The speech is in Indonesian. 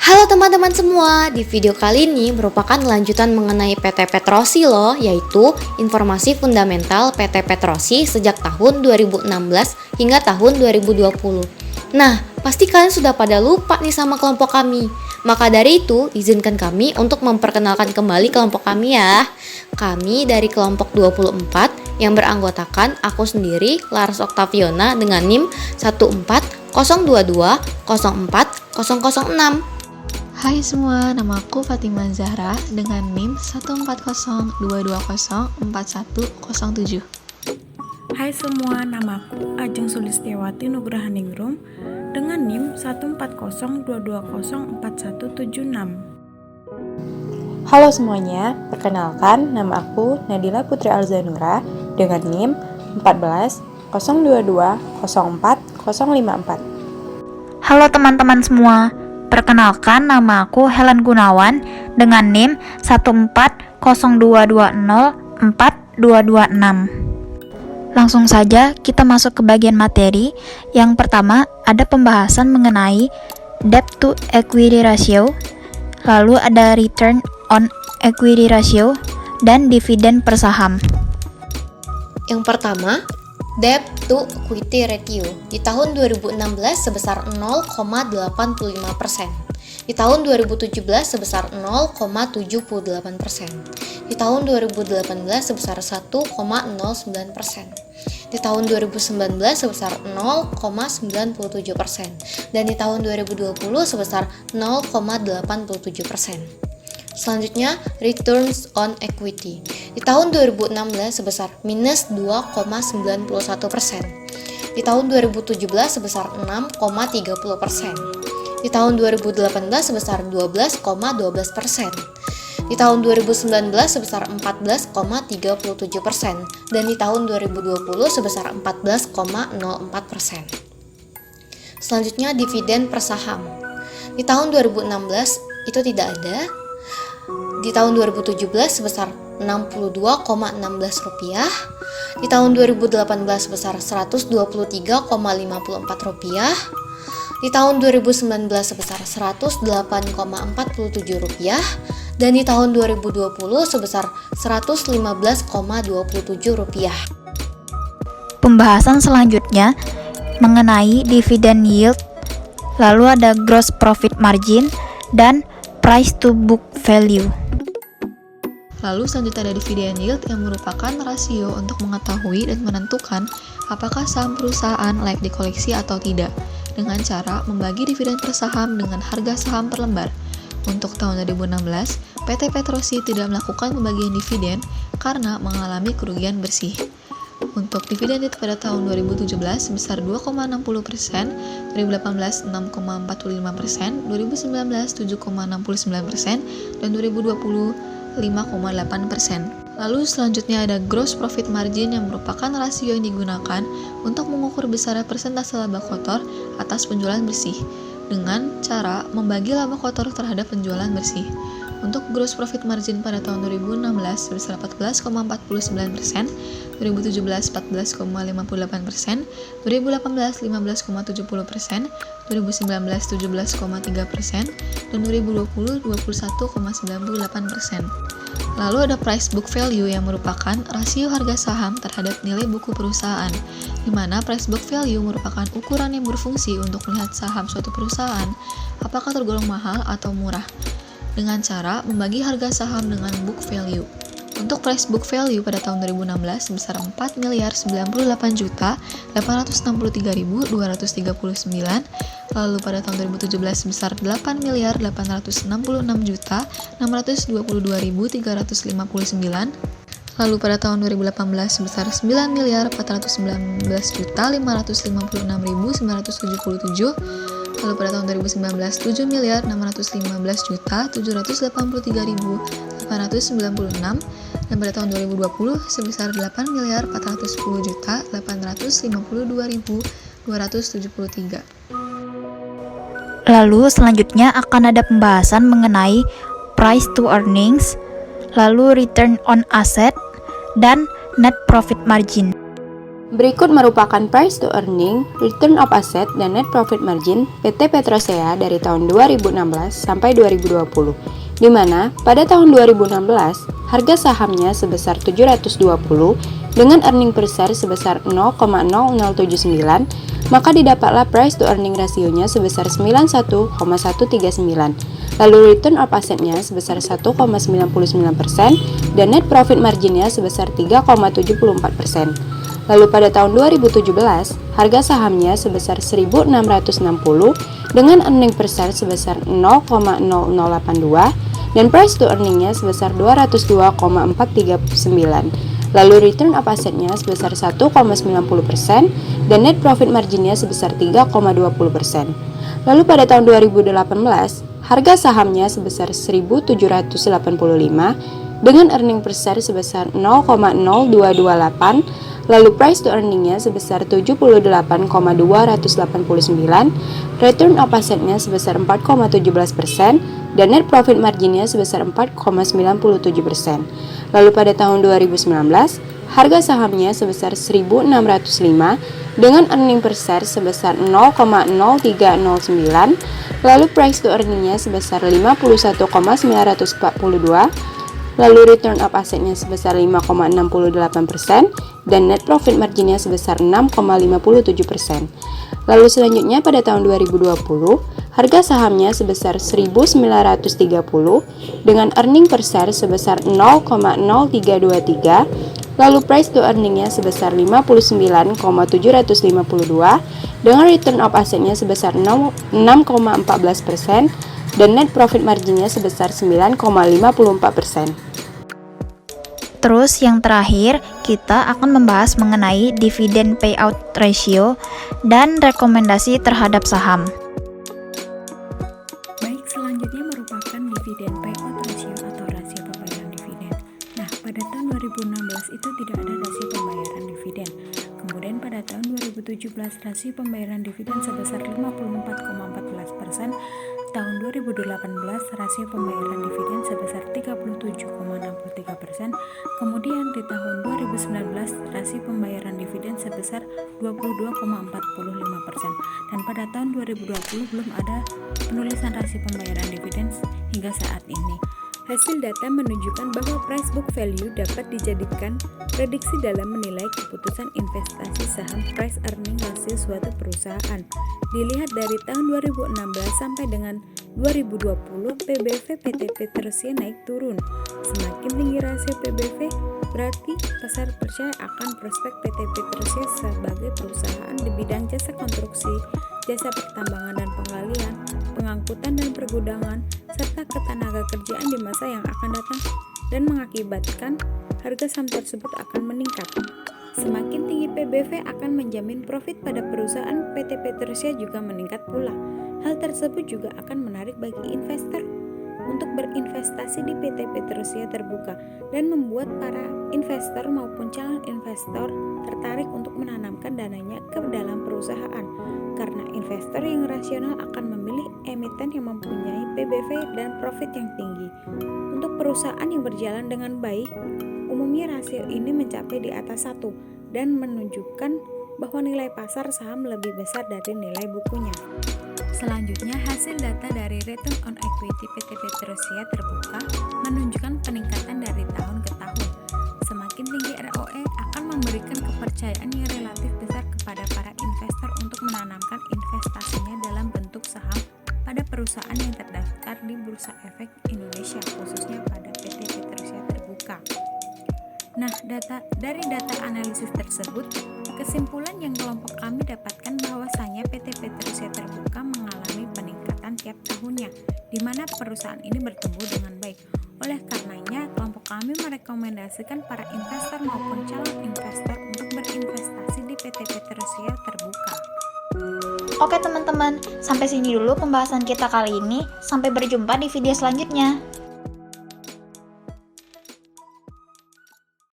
Halo teman-teman semua, di video kali ini merupakan lanjutan mengenai PT Petrosi loh, yaitu informasi fundamental PT Petrosi sejak tahun 2016 hingga tahun 2020. Nah, pasti kalian sudah pada lupa nih sama kelompok kami. Maka dari itu, izinkan kami untuk memperkenalkan kembali kelompok kami ya. Kami dari kelompok 24 yang beranggotakan aku sendiri, Laras Oktaviona dengan NIM 14022040006. Hai semua, nama aku Fatima Zahra dengan NIM 14022041007. Hai semua, namaku Ajeng Sulistiawati Nugrahaningrum dengan NIM 14022041176. Halo semuanya, perkenalkan nama aku Nadila Putri Alzanura dengan NIM 14022040054. Halo teman-teman semua, perkenalkan nama aku Helen Gunawan dengan NIM 14022042226. Langsung saja kita masuk ke bagian materi. Yang pertama ada pembahasan mengenai debt to equity ratio, lalu ada return on equity ratio, dan dividen per saham. Yang pertama, debt to equity ratio di tahun 2016 sebesar 0,85%, di tahun 2017 sebesar 0,78%, di tahun 2018 sebesar 1,09%, di tahun 2019 sebesar 0,97%, dan di tahun 2020 sebesar 0,87%. Selanjutnya, returns on equity di tahun 2016 sebesar minus 2,91%, di tahun 2017 sebesar 6,30%, di tahun 2018 sebesar 12,12%, di tahun 2019 sebesar 14,37%, dan di tahun 2020 sebesar 14,04%. Selanjutnya, dividen per saham. Di tahun 2016 itu tidak ada. Di tahun 2017 sebesar Rp62,16, di tahun 2018 sebesar Rp123,54, di tahun 2019 sebesar Rp108,47, dan di tahun 2020 sebesar Rp115,27. Pembahasan selanjutnya mengenai dividend yield, lalu ada gross profit margin, dan price to book value. Lalu selanjutnya ada dividen yield yang merupakan rasio untuk mengetahui dan menentukan apakah saham perusahaan layak dikoleksi atau tidak dengan cara membagi dividen per saham dengan harga saham per lembar. Untuk tahun 2016, PT Petrosi tidak melakukan pembagian dividen karena mengalami kerugian bersih. Untuk dividen yield pada tahun 2017 sebesar 2,60%, 2018 6,45%, 2019 7,69%, dan 2020 5,8%. Lalu selanjutnya ada gross profit margin yang merupakan rasio yang digunakan untuk mengukur besarnya persentase laba kotor atas penjualan bersih dengan cara membagi laba kotor terhadap penjualan bersih. Untuk gross profit margin pada tahun 2016 sebesar 14,49%, 2017 14,58%, 2018 15,70%, 2019 17,3%, dan 2020 21,98%. Lalu ada price book value yang merupakan rasio harga saham terhadap nilai buku perusahaan, di mana price book value merupakan ukuran yang berfungsi untuk melihat saham suatu perusahaan apakah tergolong mahal atau murah, dengan cara membagi harga saham dengan book value. Untuk price book value pada tahun 2016 sebesar 4.098.263.239, lalu pada tahun 2017 sebesar 8.862.622.359, lalu pada tahun 2018 sebesar 9.419.556.977, lalu pada tahun 2019 7.653.783.896, dan pada tahun 2020 sebesar 8.410.852.273. Lalu selanjutnya akan ada pembahasan mengenai price to earnings, lalu return on asset, dan net profit margin. Berikut merupakan price to earning, return of asset, dan net profit margin PT Petrosea dari tahun 2016 sampai 2020, di mana pada tahun 2016 harga sahamnya sebesar 720 dengan earning per share sebesar 0,0079, maka didapatlah price to earning rasionya sebesar 91,139. Lalu return of assetnya sebesar 1,99% dan net profit marginnya sebesar 3,74%. Lalu pada tahun 2017, harga sahamnya sebesar 1.660 dengan earning per share sebesar 0,0082 dan price to earningnya sebesar 202,439. Lalu return of assetnya sebesar 1,90% dan net profit marginnya sebesar 3,20%. Lalu pada tahun 2018, harga sahamnya sebesar 1.785 dengan earning per share sebesar 0,0228, lalu price to earningnya sebesar 78,289, return of assetnya sebesar 4,17%, dan net profit marginnya sebesar 4,97%. Lalu pada tahun 2019, harga sahamnya sebesar 1.605 dengan earning per share sebesar 0,0309, lalu price to earningnya sebesar 51,942, lalu return of assetnya sebesar 5,68%, dan net profit marginnya sebesar 6,57%. Lalu selanjutnya pada tahun 2020, harga sahamnya sebesar 1.930 dengan earning per share sebesar 0,0323, lalu price to earningnya sebesar 59,752 dengan return of assetnya sebesar 6,14% dan net profit marginnya sebesar 9,54%. Terus yang terakhir, kita akan membahas mengenai dividend payout ratio dan rekomendasi terhadap saham. Baik, selanjutnya merupakan dividen payout ratio atau rasio pembayaran dividen. Nah, pada tahun 2016 itu tidak ada rasio pembayaran dividen. Kemudian pada tahun 2017 rasio pembayaran dividen sebesar 54,14%. Tahun 2018 rasio pembayaran dividen sebesar 37,63%. Kemudian di tahun 2019 rasio pembayaran dividen sebesar 22,45%. Dan pada tahun 2020 belum ada penulisan rasio pembayaran dividen hingga saat ini. Hasil data menunjukkan bahwa price book value dapat dijadikan prediksi dalam menilai keputusan investasi saham price earning ratio suatu perusahaan. Dilihat dari tahun 2016 sampai dengan 2020, PBV PT Petrosya naik turun. Semakin tinggi rasio PBV, berarti pasar percaya akan prospek PT Petrosya sebagai perusahaan di bidang jasa konstruksi, jasa pertambangan dan penggalian, pengangkutan dan pergudangan, serta ketenaga kerjaan di masa yang akan datang dan mengakibatkan harga saham tersebut akan meningkat. Semakin tinggi PBV akan menjamin profit pada perusahaan PT Petrosya juga meningkat pula. Hal tersebut juga akan menarik bagi investor untuk berinvestasi di PT Petrosya Terbuka dan membuat para investor maupun calon investor tertarik untuk menanamkan dananya ke dalam perusahaan. Karena investor yang rasional akan memilih emiten yang mempunyai PBV dan profit yang tinggi. Untuk perusahaan yang berjalan dengan baik, umumnya rasio ini mencapai di atas 1 dan menunjukkan bahwa nilai pasar saham lebih besar dari nilai bukunya. Selanjutnya, hasil data dari return on equity PT Petrosya Terbuka menunjukkan peningkatan dari tahun ke tahun. Semakin tinggi ROE akan memberikan kepercayaan yang relatif besar kepada para investor untuk menanamkan investasinya dalam bentuk saham pada perusahaan yang terdaftar di Bursa Efek Indonesia, khususnya pada PT Petrosya Terbuka. Nah, dari data analisis tersebut, kesimpulan yang kelompok kami dapatkan bahwasanya PT Petrosya Terbuka mengalami peningkatan tiap tahunnya, di mana perusahaan ini bertumbuh dengan baik. Oleh karenanya, kelompok kami merekomendasikan para investor maupun calon investor untuk berinvestasi di PT Petrosya Terbuka. Oke teman-teman, sampai sini dulu pembahasan kita kali ini. Sampai berjumpa di video selanjutnya.